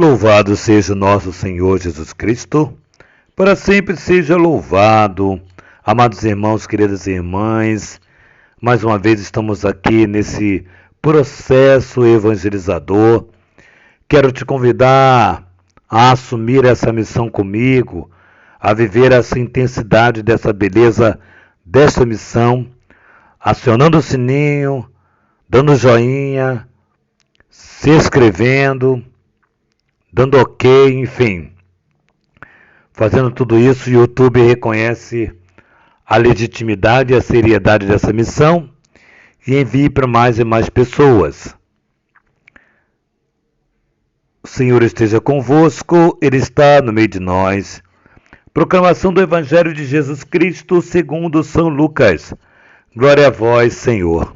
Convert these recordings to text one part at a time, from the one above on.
Louvado seja o nosso Senhor Jesus Cristo, para sempre seja louvado. Amados irmãos, queridas irmãs, mais uma vez estamos aqui nesse processo evangelizador. Quero te convidar a assumir essa missão comigo, a viver essa intensidade dessa beleza dessa missão, acionando o sininho, dando joinha, se inscrevendo, dando ok, enfim. Fazendo tudo isso, o YouTube reconhece a legitimidade e a seriedade dessa missão e envie para mais e mais pessoas. O Senhor esteja convosco, Ele está no meio de nós. Proclamação do Evangelho de Jesus Cristo segundo São Lucas. Glória a vós, Senhor.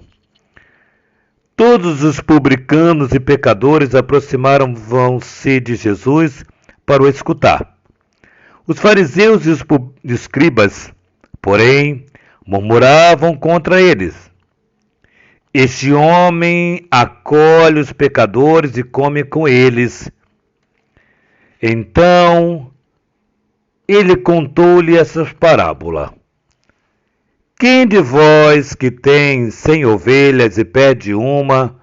Todos os publicanos e pecadores aproximaram-se de Jesus para o escutar. Os fariseus e os escribas, porém, murmuravam contra eles. Este homem acolhe os pecadores e come com eles. Então, ele contou-lhe essa parábola. Quem de vós que tem 100 ovelhas e perde uma,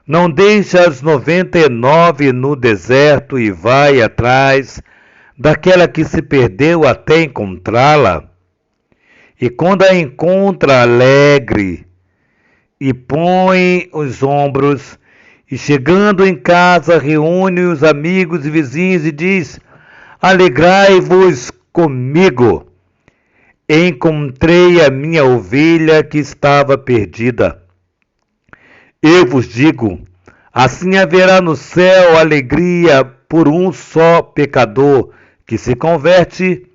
não deixa as 99 no deserto e vai atrás daquela que se perdeu até encontrá-la? E quando a encontra alegre, e põe os ombros, e chegando em casa reúne os amigos e vizinhos e diz: Alegrai-vos comigo, encontrei a minha ovelha que estava perdida. Eu vos digo, assim haverá no céu alegria por um só pecador que se converte,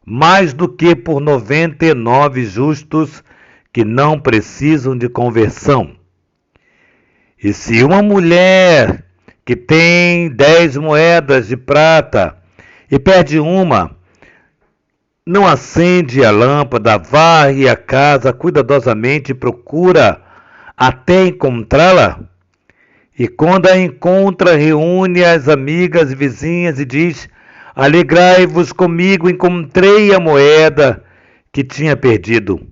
mais do que por 99 justos que não precisam de conversão. E se uma mulher que tem 10 moedas de prata e perde uma, não acende a lâmpada, varre a casa cuidadosamente e procura até encontrá-la? E quando a encontra, reúne as amigas e vizinhas e diz: Alegrai-vos comigo, encontrei a moeda que tinha perdido.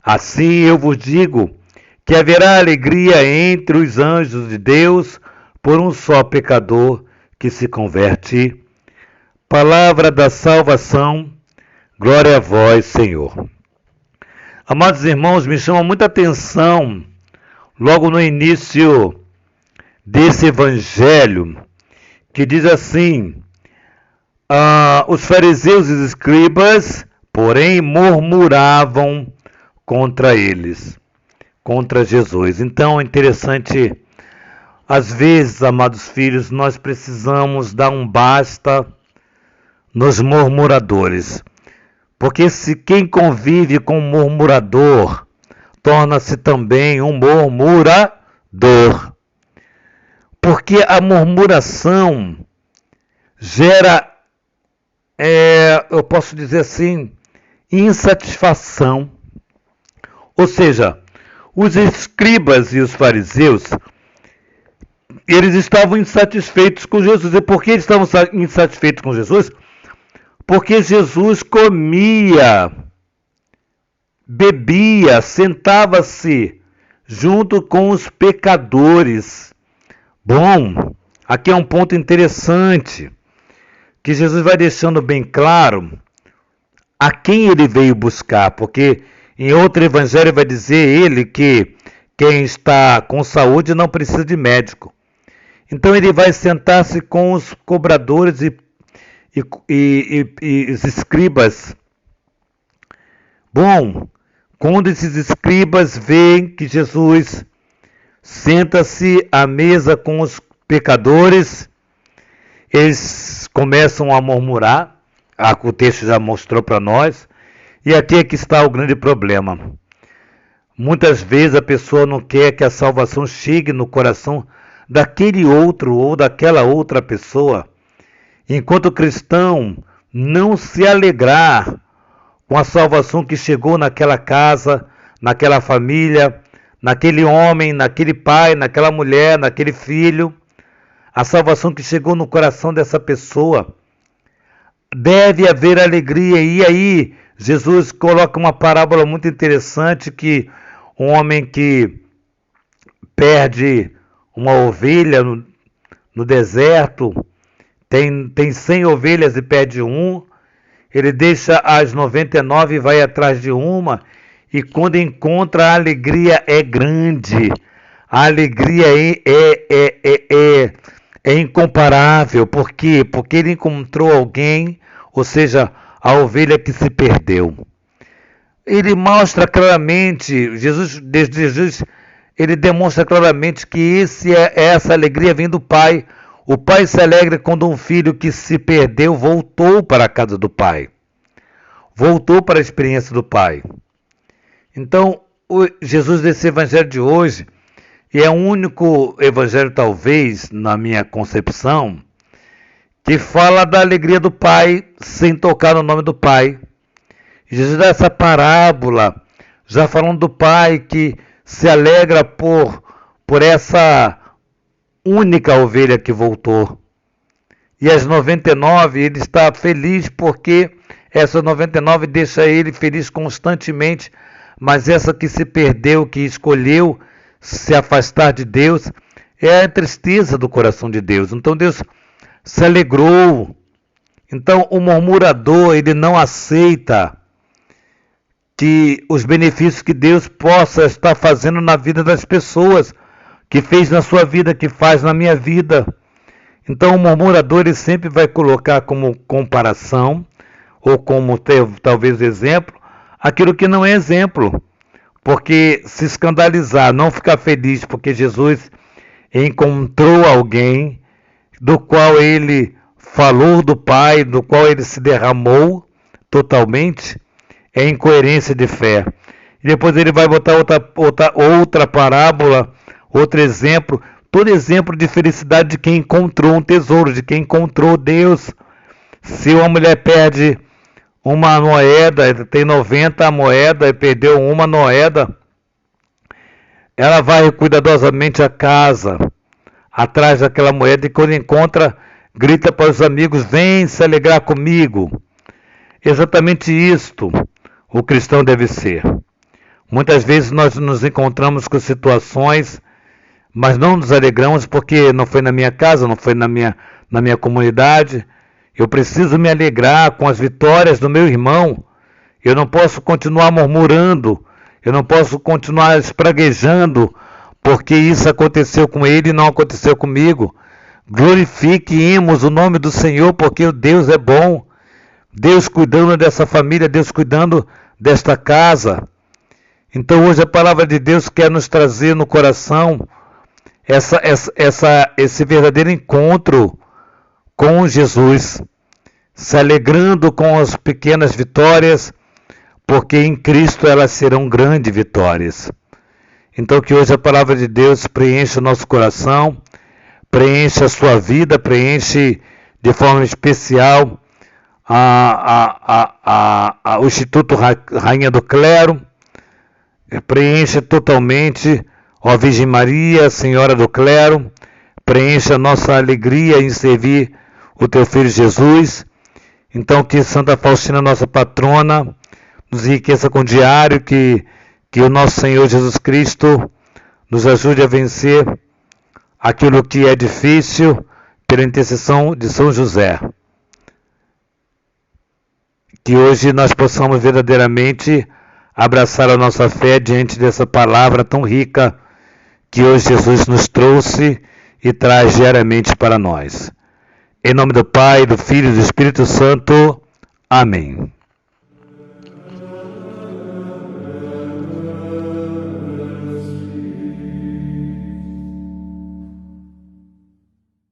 Assim eu vos digo que haverá alegria entre os anjos de Deus por um só pecador que se converte. Palavra da salvação, glória a vós, Senhor. Amados irmãos, me chama muita atenção, logo no início desse evangelho, que diz assim: os fariseus e os escribas, porém, murmuravam contra eles, contra Jesus. Então é interessante, às vezes, amados filhos, nós precisamos dar um basta nos murmuradores, porque se quem convive com um murmurador, torna-se também um murmurador, porque a murmuração gera, eu posso dizer assim, insatisfação. Ou seja, os escribas e os fariseus, eles estavam insatisfeitos com Jesus. E por que eles estavam insatisfeitos com Jesus? Porque Jesus comia, bebia, sentava-se junto com os pecadores. Bom, aqui é um ponto interessante, que Jesus vai deixando bem claro a quem ele veio buscar, porque em outro evangelho vai dizer ele que quem está com saúde não precisa de médico. Então ele vai sentar-se com os cobradores e os escribas. Bom, quando esses escribas veem que Jesus senta-se à mesa com os pecadores, eles começam a murmurar. O texto já mostrou para nós. E aqui é que está o grande problema. Muitas vezes a pessoa não quer que a salvação chegue no coração daquele outro ou daquela outra pessoa. Enquanto o cristão não se alegrar com a salvação que chegou naquela casa, naquela família, naquele homem, naquele pai, naquela mulher, naquele filho, a salvação que chegou no coração dessa pessoa. Deve haver alegria. E aí, Jesus coloca uma parábola muito interessante que um homem que perde uma ovelha no deserto, tem 100 ovelhas e perde ele deixa as 99 e vai atrás de uma, e quando encontra, a alegria é grande, a alegria é incomparável. Por quê? Porque ele encontrou alguém, ou seja, a ovelha que se perdeu. Ele mostra claramente, Jesus ele demonstra claramente que essa alegria vem do Pai. O Pai se alegra quando um filho que se perdeu voltou para a casa do Pai. Voltou para a experiência do Pai. Então, Jesus desse evangelho de hoje, e é o único evangelho, talvez, na minha concepção, que fala da alegria do Pai sem tocar no nome do Pai. Jesus dá essa parábola, já falando do Pai que se alegra por essa única ovelha que voltou. E as 99, ele está feliz porque essas 99 deixa ele feliz constantemente, mas essa que se perdeu, que escolheu se afastar de Deus, é a tristeza do coração de Deus. Então Deus se alegrou. Então o murmurador, ele não aceita que os benefícios que Deus possa estar fazendo na vida das pessoas, que fez na sua vida, que faz na minha vida. Então o murmurador, ele sempre vai colocar como comparação, ou como talvez exemplo, aquilo que não é exemplo. Porque se escandalizar, não ficar feliz porque Jesus encontrou alguém do qual ele falou do Pai, do qual ele se derramou totalmente, é incoerência de fé. E depois ele vai botar outra parábola, outro exemplo, todo exemplo de felicidade de quem encontrou um tesouro, de quem encontrou Deus. Se uma mulher perde uma moeda, tem 90 moedas e perdeu uma moeda, ela vai cuidadosamente à casa, atrás daquela moeda, e quando encontra, grita para os amigos: vem se alegrar comigo. Exatamente isto o cristão deve ser. Muitas vezes nós nos encontramos com situações, mas não nos alegramos porque não foi na minha casa, não foi na minha comunidade. Eu preciso me alegrar com as vitórias do meu irmão. Eu não posso continuar murmurando, eu não posso continuar espraguejando, porque isso aconteceu com ele e não aconteceu comigo. Glorifiquemos o nome do Senhor, porque o Deus é bom. Deus cuidando dessa família, Deus cuidando desta casa. Então hoje a palavra de Deus quer nos trazer no coração esse verdadeiro encontro com Jesus, se alegrando com as pequenas vitórias, porque em Cristo elas serão grandes vitórias. Então que hoje a palavra de Deus preencha o nosso coração, preencha a sua vida, preenche de forma especial o Instituto Rainha do Clero, preencha totalmente, ó Virgem Maria, Senhora do Clero, preencha a nossa alegria em servir o teu Filho Jesus. Então que Santa Faustina, nossa patrona, nos enriqueça com o diário, que o nosso Senhor Jesus Cristo nos ajude a vencer aquilo que é difícil pela intercessão de São José. Que hoje nós possamos verdadeiramente abraçar a nossa fé diante dessa palavra tão rica que hoje Jesus nos trouxe e traz diariamente para nós. Em nome do Pai, do Filho e do Espírito Santo. Amém.